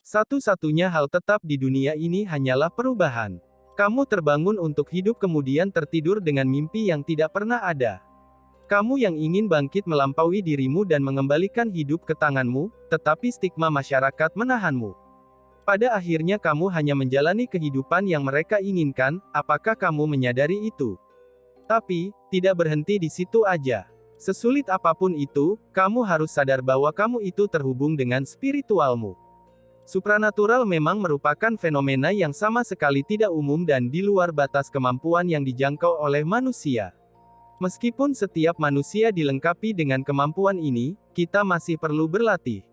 Satu-satunya hal tetap di dunia ini hanyalah perubahan. Kamu terbangun untuk hidup kemudian tertidur dengan mimpi yang tidak pernah ada. Kamu yang ingin bangkit melampaui dirimu dan mengembalikan hidup ke tanganmu, tetapi stigma masyarakat menahanmu. Pada akhirnya kamu hanya menjalani kehidupan yang mereka inginkan, apakah kamu menyadari itu? Tapi, tidak berhenti di situ aja. Sesulit apapun itu, kamu harus sadar bahwa kamu itu terhubung dengan spiritualmu. Supranatural memang merupakan fenomena yang sama sekali tidak umum dan di luar batas kemampuan yang dijangkau oleh manusia. Meskipun setiap manusia dilengkapi dengan kemampuan ini, kita masih perlu berlatih.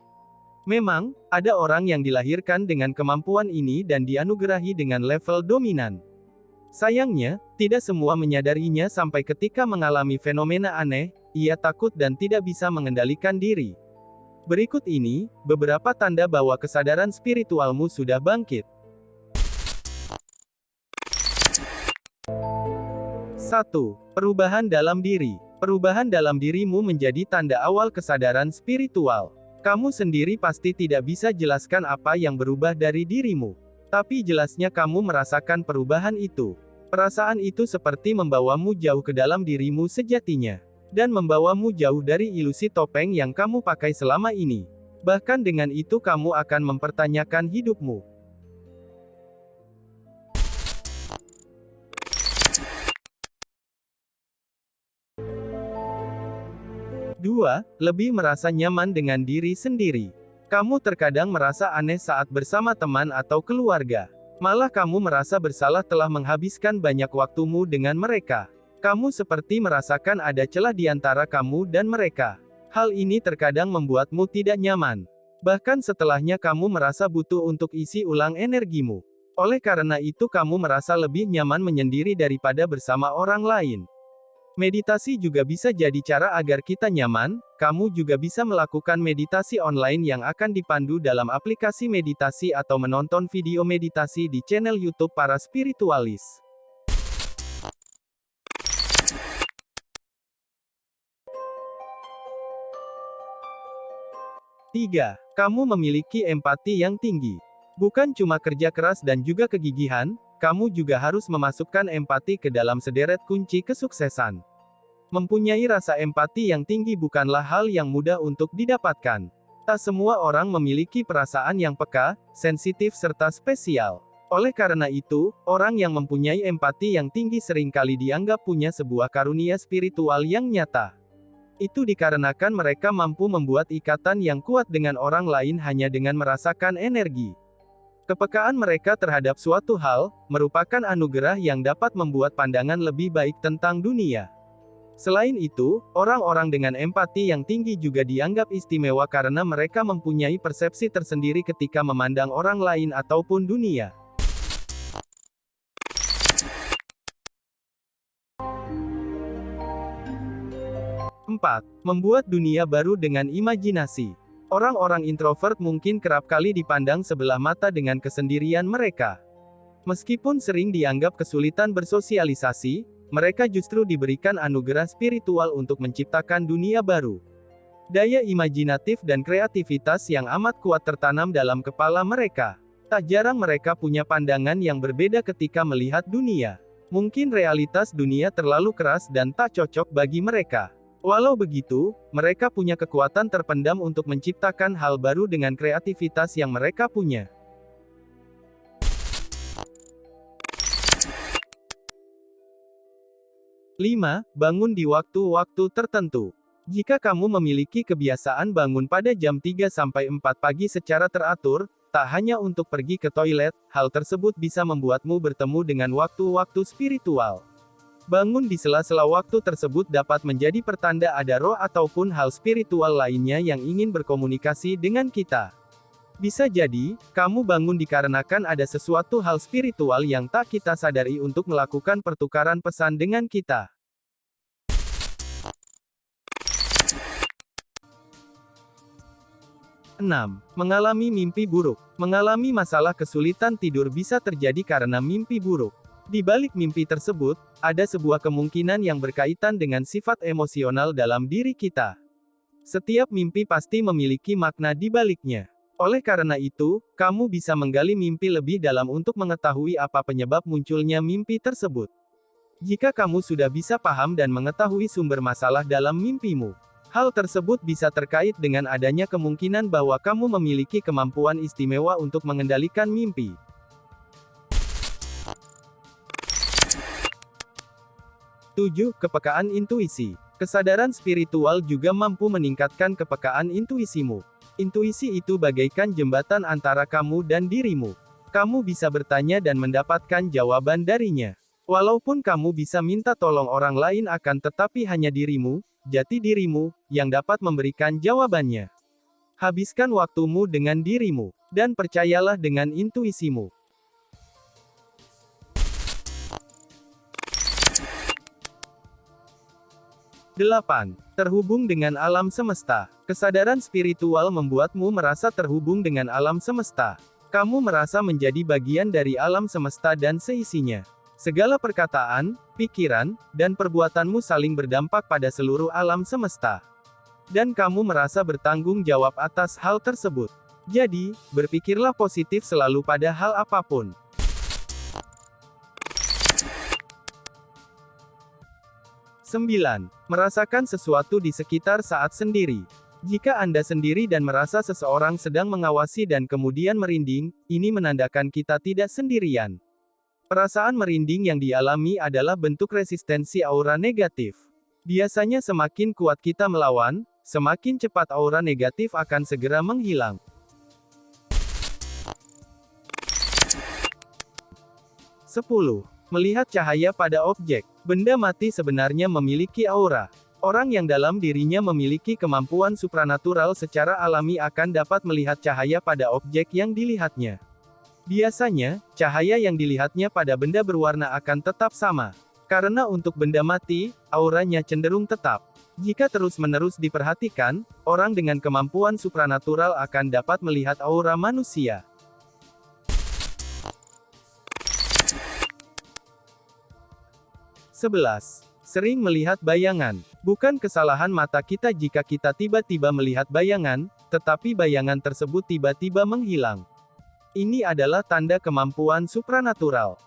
Memang, ada orang yang dilahirkan dengan kemampuan ini dan dianugerahi dengan level dominan. Sayangnya, tidak semua menyadarinya sampai ketika mengalami fenomena aneh, ia takut dan tidak bisa mengendalikan diri. Berikut ini, beberapa tanda bahwa kesadaran spiritualmu sudah bangkit. 1. Perubahan dalam diri. Perubahan dalam dirimu menjadi tanda awal kesadaran spiritual. Kamu sendiri pasti tidak bisa jelaskan apa yang berubah dari dirimu. Tapi jelasnya kamu merasakan perubahan itu. Perasaan itu seperti membawamu jauh ke dalam dirimu sejatinya. Dan membawamu jauh dari ilusi topeng yang kamu pakai selama ini. Bahkan dengan itu kamu akan mempertanyakan hidupmu. 2. Lebih merasa nyaman dengan diri sendiri. Kamu terkadang merasa aneh saat bersama teman atau keluarga. Malah kamu merasa bersalah telah menghabiskan banyak waktumu dengan mereka. Kamu seperti merasakan ada celah di antara kamu dan mereka. Hal ini terkadang membuatmu tidak nyaman. Bahkan setelahnya kamu merasa butuh untuk isi ulang energimu. Oleh karena itu kamu merasa lebih nyaman menyendiri daripada bersama orang lain. Meditasi juga bisa jadi cara agar kita nyaman. Kamu juga bisa melakukan meditasi online yang akan dipandu dalam aplikasi meditasi atau menonton video meditasi di channel YouTube para spiritualis. 3. Kamu memiliki empati yang tinggi. Bukan cuma kerja keras dan juga kegigihan, kamu juga harus memasukkan empati ke dalam sederet kunci kesuksesan. Mempunyai rasa empati yang tinggi bukanlah hal yang mudah untuk didapatkan. Tak semua orang memiliki perasaan yang peka, sensitif serta spesial. Oleh karena itu, orang yang mempunyai empati yang tinggi seringkali dianggap punya sebuah karunia spiritual yang nyata. Itu dikarenakan mereka mampu membuat ikatan yang kuat dengan orang lain hanya dengan merasakan energi. Kepekaan mereka terhadap suatu hal, merupakan anugerah yang dapat membuat pandangan lebih baik tentang dunia. Selain itu, orang-orang dengan empati yang tinggi juga dianggap istimewa karena mereka mempunyai persepsi tersendiri ketika memandang orang lain ataupun dunia. 4. Membuat dunia baru dengan imajinasi. Orang-orang introvert mungkin kerap kali dipandang sebelah mata dengan kesendirian mereka. Meskipun sering dianggap kesulitan bersosialisasi, mereka justru diberikan anugerah spiritual untuk menciptakan dunia baru. Daya imajinatif dan kreativitas yang amat kuat tertanam dalam kepala mereka. Tak jarang mereka punya pandangan yang berbeda ketika melihat dunia. Mungkin realitas dunia terlalu keras dan tak cocok bagi mereka. Walau begitu, mereka punya kekuatan terpendam untuk menciptakan hal baru dengan kreativitas yang mereka punya. 5. Bangun di waktu-waktu tertentu. Jika kamu memiliki kebiasaan bangun pada jam 3-4 pagi secara teratur, tak hanya untuk pergi ke toilet, hal tersebut bisa membuatmu bertemu dengan waktu-waktu spiritual. Bangun di sela-sela waktu tersebut dapat menjadi pertanda ada roh ataupun hal spiritual lainnya yang ingin berkomunikasi dengan kita. Bisa jadi, kamu bangun dikarenakan ada sesuatu hal spiritual yang tak kita sadari untuk melakukan pertukaran pesan dengan kita. 6. Mengalami mimpi buruk. Mengalami masalah kesulitan tidur bisa terjadi karena mimpi buruk. Di balik mimpi tersebut, ada sebuah kemungkinan yang berkaitan dengan sifat emosional dalam diri kita. Setiap mimpi pasti memiliki makna di baliknya. Oleh karena itu, kamu bisa menggali mimpi lebih dalam untuk mengetahui apa penyebab munculnya mimpi tersebut. Jika kamu sudah bisa paham dan mengetahui sumber masalah dalam mimpimu, hal tersebut bisa terkait dengan adanya kemungkinan bahwa kamu memiliki kemampuan istimewa untuk mengendalikan mimpi. 7. Kepekaan intuisi. Kesadaran spiritual juga mampu meningkatkan kepekaan intuisimu. Intuisi itu bagaikan jembatan antara kamu dan dirimu. Kamu bisa bertanya dan mendapatkan jawaban darinya. Walaupun kamu bisa minta tolong orang lain akan tetapi hanya dirimu, jati dirimu, yang dapat memberikan jawabannya. Habiskan waktumu dengan dirimu, dan percayalah dengan intuisimu. 8. Terhubung dengan alam semesta. Kesadaran spiritual membuatmu merasa terhubung dengan alam semesta. Kamu merasa menjadi bagian dari alam semesta dan seisinya. Segala perkataan, pikiran, dan perbuatanmu saling berdampak pada seluruh alam semesta. Dan kamu merasa bertanggung jawab atas hal tersebut. Jadi, berpikirlah positif selalu pada hal apapun. 9. Merasakan sesuatu di sekitar saat sendiri. Jika Anda sendiri dan merasa seseorang sedang mengawasi dan kemudian merinding, ini menandakan kita tidak sendirian. Perasaan merinding yang dialami adalah bentuk resistensi aura negatif. Biasanya semakin kuat kita melawan, semakin cepat aura negatif akan segera menghilang. 10. Melihat cahaya pada objek. Benda mati sebenarnya memiliki aura. Orang yang dalam dirinya memiliki kemampuan supranatural secara alami akan dapat melihat cahaya pada objek yang dilihatnya. Biasanya, cahaya yang dilihatnya pada benda berwarna akan tetap sama. Karena untuk benda mati, auranya cenderung tetap. Jika terus-menerus diperhatikan, orang dengan kemampuan supranatural akan dapat melihat aura manusia. 11. Sering melihat bayangan. Bukan kesalahan mata kita jika kita tiba-tiba melihat bayangan, tetapi bayangan tersebut tiba-tiba menghilang. Ini adalah tanda kemampuan supranatural.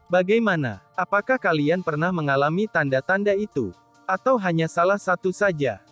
Bagaimana? Apakah kalian pernah mengalami tanda-tanda itu? Atau hanya salah satu saja?